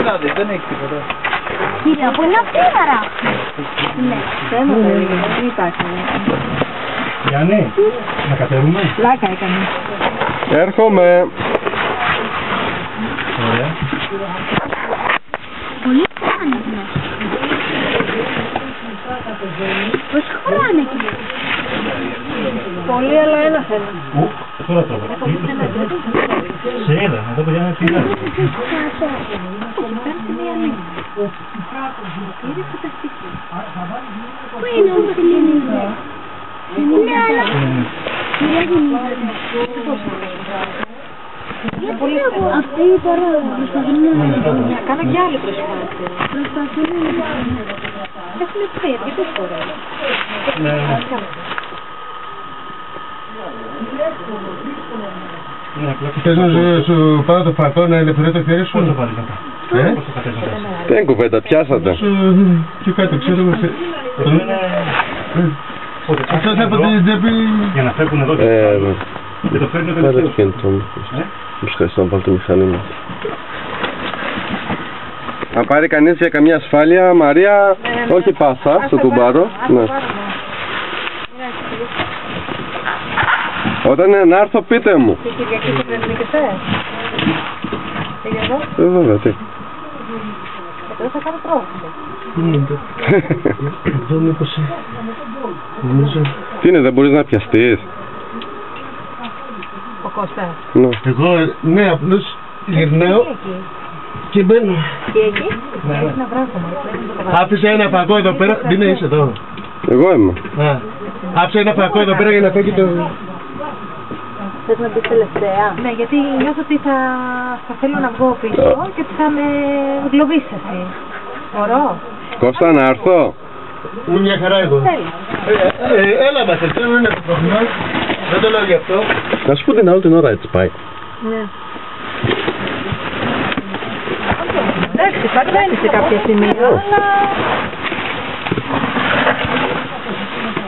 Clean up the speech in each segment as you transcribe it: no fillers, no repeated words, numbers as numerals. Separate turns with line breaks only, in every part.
βράδυ, δεν έχει τίποτα.
Κύριε, από ένα πίαρα. Ναι,
θέμα δεν υπάρχει.
Γιάννη, να κατέβουμε.
Πλάκα έκανε.
Έρχομαι.
Ωραία.
Πολύ χωράνε εκεί. Πόσο χωράνε εκεί.
Πολύ, αλλά ένα θέμα.
Τώρα το σε είδα, εδώ παιδιά είναι πειρά.
Πού είναι όμως η Λίνη? Ναι, αλλά... Αυτή τώρα προσπαθούν να...
Κάνα κι άλλη προσπάθεια.
Έχουν πει, αρκετές φορές.
Θες να σου πάρω το φακό να ελευθερώ το χέρι σου?
Πώς το πάρεις μετά?
Δεν κουβέντα, πιάσατε.
Και κάτω, ξέρω εγώ σε...
Αυτό θα από την τσέπη...
Για να φεύγουν εδώ και το φέρνει ο
Πάρε το
τελευταίος.
κινητό μου. Μου σχέσεις να βάλω τη μηχανή μου. Να πάρει κανείς για καμία ασφάλεια, Μαρία, όχι πάσα, στο τουμπάρο. Ναι. Όταν είναι να έρθω πείτε μου.
Και Κυριακή θα πρέπει και θες. Πήγε εδώ.
Βέβαια, τι.
Εδώ θα κάνω πρόβλημα.
Εδώ μήπως... Νομίζω...
Τι είναι, δεν μπορείς να πιαστείς?
Ο Κώστας.
Ναι.
Εγώ, ναι, απλώς γυρνάω και μπαίνω.
Και εκεί, έχει ένα βράχο.
Άφησα ένα φαγό εδώ πέρα, δεν είσαι εδώ.
Εγώ είμαι.
Άφησα ένα φαγό εδώ πέρα για να φέγει το...
Θες να μπεις τελευταία? Ναι, γιατί νιώθω ότι θα θέλω να βγω πίσω και ότι θα με γλωβίσεις εσύ. Μπορώ?
Κώστα, να έρθω.
Μου μια χαρά εγώ. Έλα μας, έτσι δεν είναι το πρόβλημα. Δεν το λέω γι' αυτό.
Να σου πω την άλλη την ώρα έτσι πάει.
Ναι. Εντάξει, θα κάνει σε κάποια σημεία, αλλά...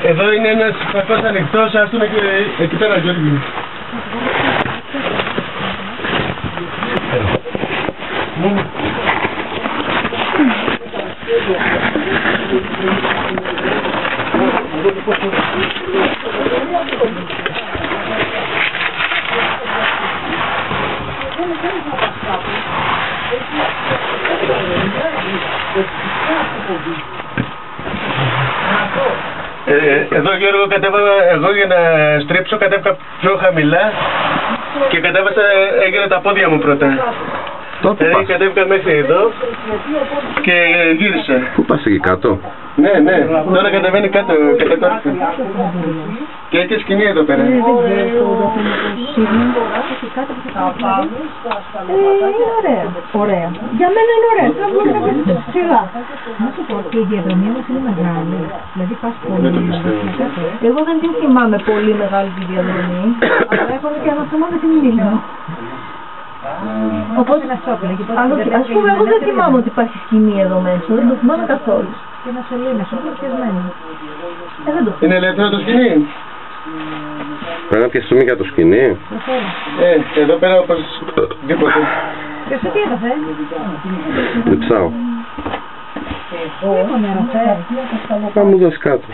Εδώ είναι ένας φακός ανοιχτός, ας πούμε και εκεί πέρα, Γιώργη. Εδώ Γιώργο κατέβασα, εγώ για να στρίψω κατέβηκα πιο χαμηλά και κατέβασα, έγινε τα πόδια μου πρώτα. Δηλαδή κατέβηκα μέχρι εδώ και γύρισα.
Πού πας εκεί κάτω?
Ναι, ναι, τώρα κατεβαίνει κάτω, κατακόρυφα. Και έχει σκηνή εδώ πέρα.
Είναι ωραία. Ωραία. Για μένα είναι ωραία. Θα βγω να πεις σιγά. Να σου πω και η διαδρομή μας είναι μεγάλη. Δηλαδή πας πολύ. Εγώ δεν την θυμάμαι πολύ μεγάλη τη διαδρομή. Αλλά έχω και να θυμάμαι την ήλιο. Οπότε ας πούμε εγώ δεν θυμάμαι ότι υπάρχει σκηνή εδώ μέσα. Δεν το θυμάμαι καθόλου. Και ένα σωλήνα, όλα πιασμένα.
Είναι ελεύθερο το σκηνή.
Πρέπει να πιαστούμε για το σκηνή.
Εδώ πέρα όπως δίποτε.
Και εσύ τι έπαθε?
Λεψάω. Θα μου δώσει κάτω.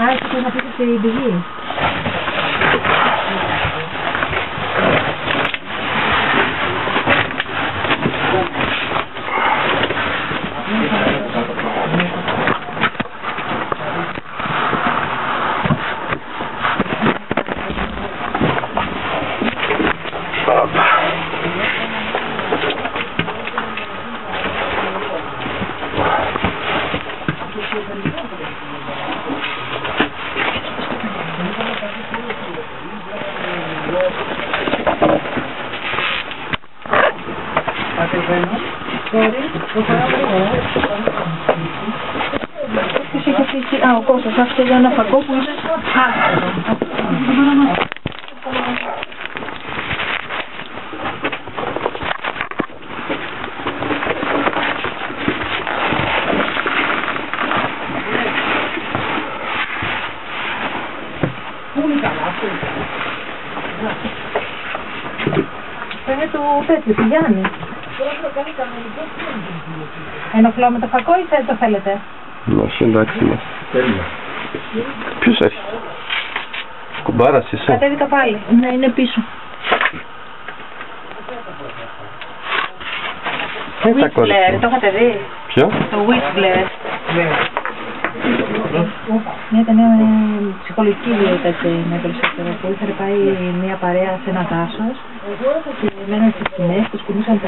Α, εσύ να πεις στην πηγή. Α, ο Κώστας άφησε για ένα φακό που είναι είναι του τέτοιου, του Γιάννη. Ενοχλώ με το φακό ή δεν το θέλετε?
Όχι, εντάξει είμαστε. Ποιος έχει? Κουμπάρας είσαι?
Κατέβηκα πάλι. Ναι, είναι πίσω. Το Whistler, το είχατε δει?
Ποιο?
Το Whistler. Μια ταινία με ψυχολογική τέτοια είναι περισσότερο, που είχατε πάει μια παρέα σε ένα δάσος και μέναν στις σκηνές, τους κουνούσαν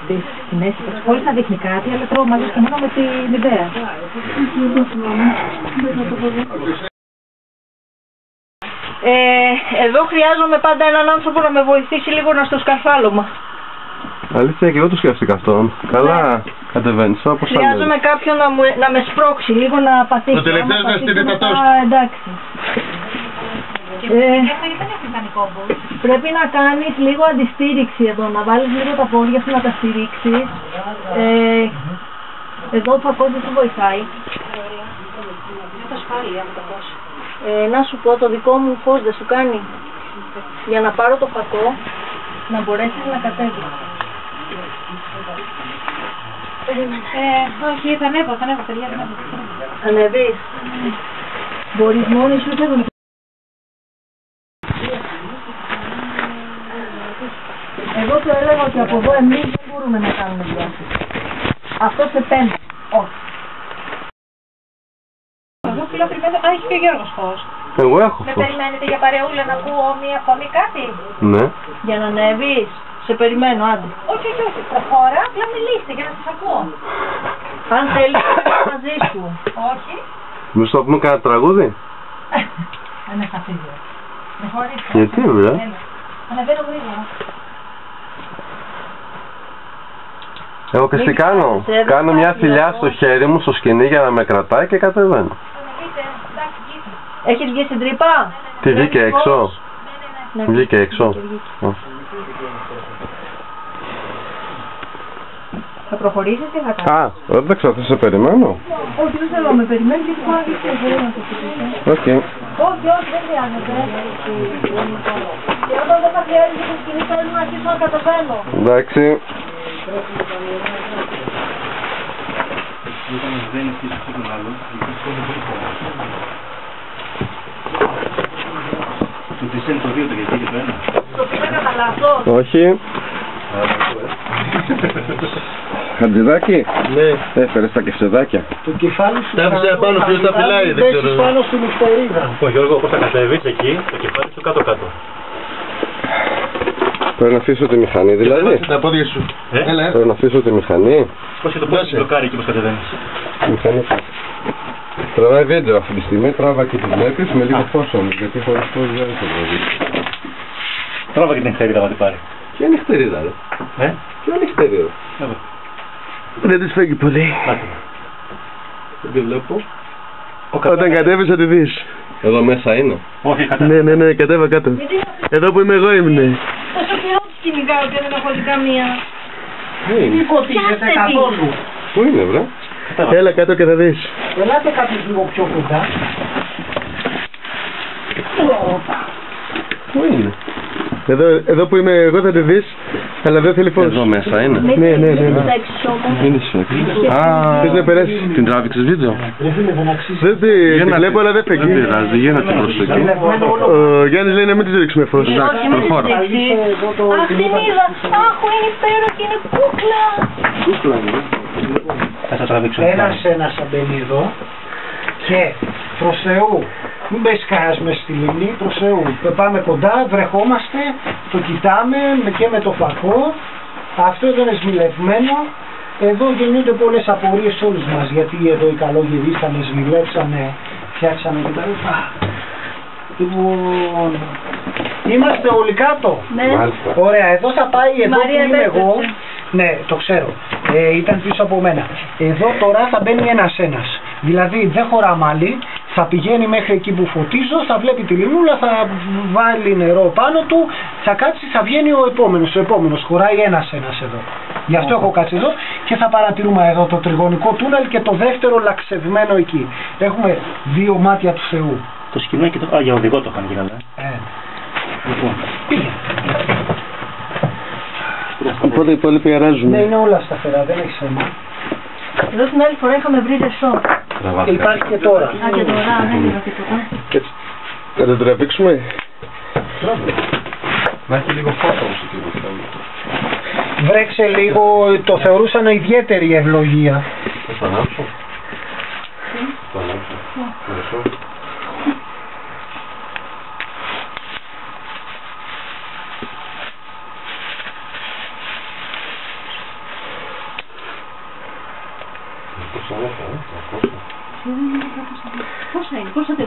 τις σκηνές χωρίς να δείχνει κάτι, αλλά τρόμαζες και μόνο με την ιδέα. Εδώ χρειάζομαι πάντα έναν άνθρωπο να με βοηθήσει λίγο να στο σκαρφάλωμα.
Αλήθεια και εγώ το σκέφτηκα αυτό. Καλά κατεβαίνεις, όπως θα
χρειάζομαι κάποιον να με σπρώξει, λίγο να παθήσει.
Το τελευταίο δραστηριοτατός.
Εντάξει. Πρέπει να κάνεις λίγο αντιστήριξη εδώ, να βάλεις λίγο τα πόδια σου να τα στηρίξεις. Εδώ ο φακός δεν σου βοηθάει. Να σου πω, το δικό μου φως δεν σου κάνει. Για να πάρω το φακό, να μπορέσεις να κατέβεις. Όχι, θα ανέβω, τελεία, δεν ανέβω. Ανεβείς. Μπορείς μόνοι σου και δουλειά. Εγώ του έλεγα ότι από εδώ εμείς δεν μπορούμε να κάνουμε διάστηση. Αυτό σε πέντε. Όχι. Εγώ φίλο περιμένω, έχει και ο Γιώργος φως.
Εγώ έχω φως.
Με περιμένετε για παρεούλα να ακούω μία φωνή κάτι?
Ναι.
Για να ανέβεις. Σε περιμένω, άντε. Όχι. Προχώρα, απλά μιλήστε για να σας ακούω. Αν θέλεις να είμαι μαζί σου. Όχι.
Μήπως θα πούμε κανένα τραγούδι?
Δεν έχω αφήσει. Προχωρήστε.
Γιατί βρε?
Ανεβαίνω γρήγορα.
Εγώ και τι κάνω? Κάνω μια θηλιά στο χέρι μου, στο σκηνή για να με κρατάει και κατεβαίνω.
Έχεις βγει στην τρύπα?
Τι βγήκε έξω? Βγήκε έξω.
Θα προχωρήσεις ή θα κάνεις?
Δεν ξέρω, θα σε περιμένω.
Όχι, δεν θέλω να με περιμένεις γιατί πάω να δεις να το πει.
Οκ.
Όχι, δεν χρειάζεται. Και όταν δεν θα χρειάζεται τη σκηνή θέλω να αρχίσω να κατεβαίνω.
Εντάξει.
Το τρισέν το 2 το γιατί και το 1.
Το πήγα κατά λάθος.
Όχι. Χαντιδάκι.
Ναι.
Έφερες τα κεφτεδάκια.
Το κεφάλι σου
Τα άφησε πάνω, ποιος τα φυλάει, δεν ξέρω.
Μπέσεις πάνω στη νυχτερίδα.
Λοιπόν Γιώργο, πώς θα κατέβεις εκεί, το κεφάλι σου κάτω-κάτω.
Πρέπει να αφήσω τη μηχανή δηλαδή.
Τα πόδια σου.
Πρέπει να αφήσω τη μηχανή.
Πώς και το πόδι σου μπλοκάρει εκεί πώς κατεβαίνεις.
Μηχανή. Τραβάει βίντεο αυτή τη στιγμή, τράβα και τη βλέπεις με λίγο φως όμως, γιατί χωρίς φως δεν θα τραβεί.
Τράβα και την νυχτερίδα να την πάρει.
Ποια νυχτερίδα ρε? Ποια νυχτερίδα? Δεν της φέγγει πολύ. Δεν τη βλέπω. Όταν κατέβεις θα τη δεις. Εδώ μέσα είναι?
Όχι, κατέβα.
Ναι, κατέβα κάτω. Εδώ που είμαι εγώ ήμουν.
Πόσο καιρό τους κυνηγάω και δεν έχω δει καμία.
Μη ποτίζετε καθόλου.
Πού είναι βρε? Έλα κάτω και θα δεις.
Ελάτε κάποιος λίγο πιο κοντά.
Πού είναι?
Εδώ που είμαι εγώ θα τη δεις, αλλά δεν θέλει φως.
Εδώ μέσα είναι.
Ναι.
Είναι σφαίξει.
Θες να περάσεις?
Την τράβηξες βίντεο?
Δεν τη βλέπω αλλά δεν
Δεν
φεγγεί.
πειράζει, για να την προσέξω.
Ο Γιάννης λέει να μην της ρίξουμε φως.
Εντάξει, προχώρα.
Αχ, την είδα. Αχ, είναι υπέροχη, είναι κούκλα.
Θα σας τραβήξω.
Ένας θα μπαίνει εδώ και προς Θεού, μην μπες κανένας μες στη λίμνη, προς Θεού. Πάμε κοντά, βρεχόμαστε, το κοιτάμε και με το φακό. Αυτό δεν είναι σμιλευμένο. Εδώ γεννιούνται πολλές απορίες όλους μας, γιατί εδώ οι καλόγεροι ήρθανε, σμιλέψανε, φτιάξανε κτλ. Λοιπόν, είμαστε όλοι κάτω.
Ναι.
Ωραία, εδώ θα πάει, εδώ
Μαρία,
που είμαι
επέτρεψε.
εγώ. Ναι, το ξέρω. Ήταν πίσω από μένα. Εδώ τώρα θα μπαίνει ένας. Δηλαδή δεν χωρά μαλλί, θα πηγαίνει μέχρι εκεί που φωτίζω, θα βλέπει τη λιμούλα, θα βάλει νερό πάνω του, θα κάτσει, θα βγαίνει ο επόμενος. Χωράει ένας εδώ. Γι' αυτό έχω κάτσει εδώ και θα παρατηρούμε εδώ το τριγωνικό τούνελ και το δεύτερο λαξευμένο εκεί. Έχουμε δύο μάτια του Θεού.
Το σκηνό και το... για οδηγό το είχαν γίνει.
Λοιπόν, πήγε.
Οπότε οι υπόλοιποι αράζουν.
Ναι, είναι όλα σταθερά, δεν έχει θέμα.
Εδώ την άλλη φορά είχαμε βρει ρεσό.
Υπάρχει και τώρα.
Α, και τώρα δεν είδα τίποτα.
Έτσι. Να το τραβήξουμε.
Να έχει λίγο φως όμως εκεί μπροστά.
Βρέξε λίγο, το θεωρούσαν ιδιαίτερη ευλογία.
Θα το ανάψω. Το ανάψω. Μεσό.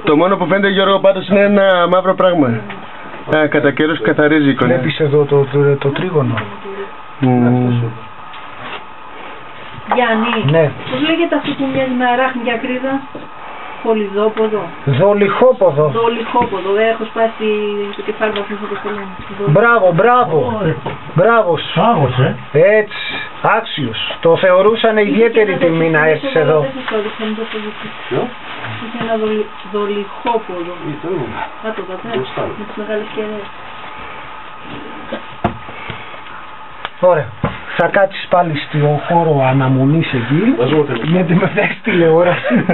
Το μόνο που φαίνεται, Γιώργο, πάντως είναι ένα μαύρο πράγμα. Κατά καιρούς καθαρίζει η εικόνα.
Βλέπεις εδώ το τρίγωνο.
Γιάννη,
Ναι.
πώς λέγεται αυτό που μοιάζει με αράχνη και ακρίδα? Πολυδόποδο.
Δολυχόποδο.
Δολυχόποδο. Έχω σπάσει το κεφάλι μου, αυτό το λένε.
Μπράβο, μπράβο. Μπράβο σου.
Άγωσε.
Έτσι, άξιος. Το θεωρούσαν ιδιαίτερη τιμή να έρθεις εδώ.
Ποιο?
Είχε ένα δολυχόποδο. Να το δείτε, με τις μεγάλες κεραίες.
Ωραία. Θα κάτσεις πάλι στο χώρο αναμονής εκεί. Γιατί μετά έχεις τηλεόραση.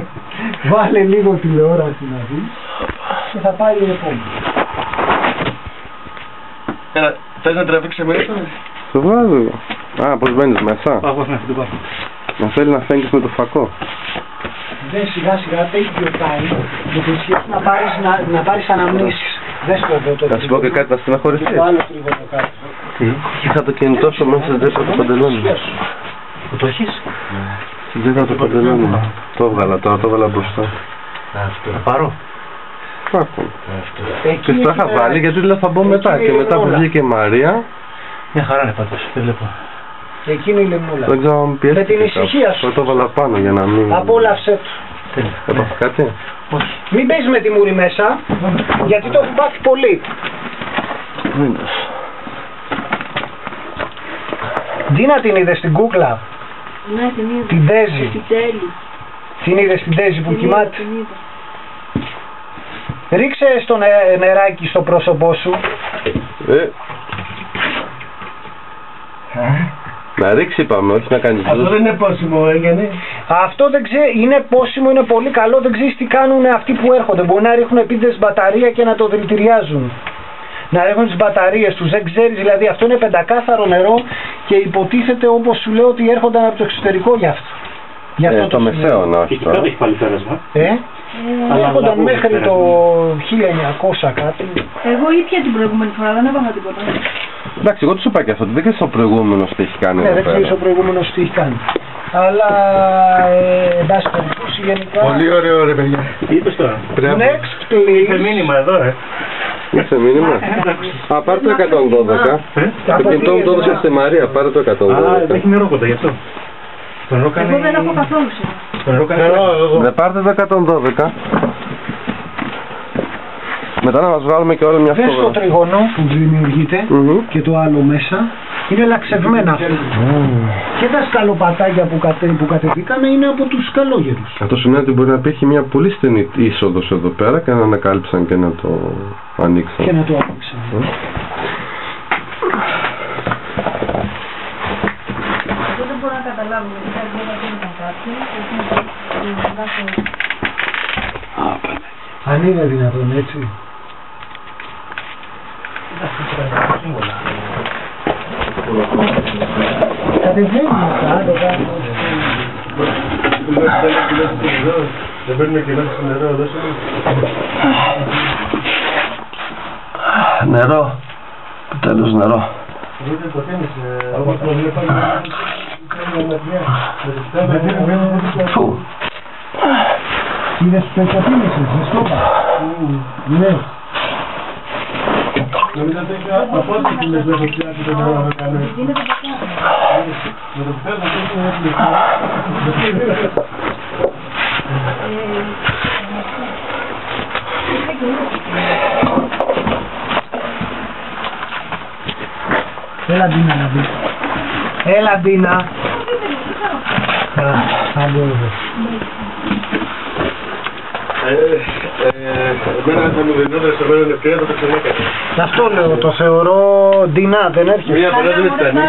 Βάλε λίγο τηλεόραση να δεις. Και θα πάει η επόμενη.
Θες να τραβήξεις μέσα? Το βάζω. Α, πώς μπαίνεις μέσα. Να θέλει να φέγγεις με το φακό.
Δεν σιγά σιγά take your time. Γιατί σχέση να πάρεις αναμνήσεις. Δες το εδώ το
Θα σου πω και κάτι, θα στεναχωρηθείς.
Το άλλο τρίγωνο κάτω.
Είχα το κινητό σου μέσα στην τσέπη του παντελόνι.
Που το έχεις?
Στην τσέπη του παντελόνι. Το έβγαλα τώρα, το έβγαλα μπροστά.
Να πάρω.
Άκου. Και στο είχα βάλει γιατί λέω θα μπω μετά. Και μετά που βγήκε η Μαρία.
Μια χαρά είναι πάντως, δεν βλέπω.
Εκείνη η λιμούλα.
Δεν ξέρω αν πιέστηκε.
Με την ησυχία σου.
Το έβαλα πάνω για να μην...
Απόλαυσέ του.
Έπαθα κάτι.
Μην παίζεις με τη μούρη μέσα, γιατί το έχει πάθει πολύ. Ντίνα την είδες στην κούκλα,
Ναι, την είδα.
την Ντέζη.
Επιτέλους.
Την είδες την Ντέζη που
Την είδα,
κοιμάται.
την είδα.
Ρίξε στο νεράκι στο πρόσωπό σου.
Να ρίξει είπαμε, όχι να κάνει
Αυτό δεν είναι πόσιμο, έγινε.
Αυτό δεν ξέρει, είναι πόσιμο, είναι πολύ καλό, δεν ξέρεις τι κάνουν αυτοί που έρχονται. Μπορεί να ρίχνουν επίτηδες μπαταρία και να το δηλητηριάζουν. Να ρίχνουν τις μπαταρίες τους, δεν ξέρεις, δηλαδή αυτό είναι πεντακάθαρο νερό και υποτίθεται όπως σου λέω ότι έρχονταν από το εξωτερικό γι' αυτό. Γι' αυτό
το μεσαίωνα, όχι
Εκεί κάτω έχει πάλι πέρασμα.
Έρχονταν μέχρι το 1900 κάτι.
Εγώ ήπια την προηγούμενη φορά, δεν έβαλα τίποτα.
Εντάξει, εγώ του είπα και αυτό, δεν ξέρεις ο προηγούμενος τι έχει κάνει
Ναι,
εδώ
δεν ξέρεις
πέρα.
ο προηγούμενος τι έχει κάνει. Αλλά, εν περιπτώσει γενικά...
Πολύ ωραίο ρε παιδιά.
Τι είπες τώρα?
Next
Είχε
please.
μήνυμα εδώ,
Είσαι μήνυμα. Α, πάρε το 112. Το κινητό μου το έδωσε στη Μαρία, πάρε το 112.
Έχει νερό κοντά γι' αυτό. Το νερό κάνει...
Εγώ δεν έχω καθόλου σήμερα.
Το νερό κάνει...
Δεν πάρτε το 112. Μετά να μας βγάλουμε και όλα μια
Δες το
φωτογραφία.
τριγωνό που δημιουργείται και το άλλο μέσα. Είναι λαξευμένα αυτά. Και τα σκαλοπατάκια που κατεβήκαμε είναι από τους σκαλόγερους.
Αυτό σημαίνει ότι μπορεί να υπήρχε μια πολύ στενή είσοδος εδώ πέρα και να ανακάλυψαν και να το ανοίξαν.
Και να το ανοίξαν.
Εγώ δεν μπορώ να καταλάβω γιατί τα δύο δεν ήταν κάποιοι.
Αν είναι δυνατόν έτσι. Κατεβαίνουμε κάτω κάτω.
Δεν παίρνουμε και μέσα στο νερό, δώσε μου.
Νερό. Τέλος νερό.
Δεν το κάνεις, όπως το βλέπαμε.
Φου.
Είδες που το εξαφήνισες, ζεστόπα. Ναι.
Νομίζω ότι έχει απόσταση μέσα στο πιάτι το νερό να κάνουμε. Με το πιάτι να κάνουμε έτσι.
Έλα Ντίνα να δεις. Έλα Ντίνα. Άλλο εδώ.
Εμένα θα μου δινόταν σε μένα ευκαιρία το ξανάκανα.
Αυτό λέω, το θεωρώ Ντίνα, δεν έρχεται.
Μια φορά δεν ήταν.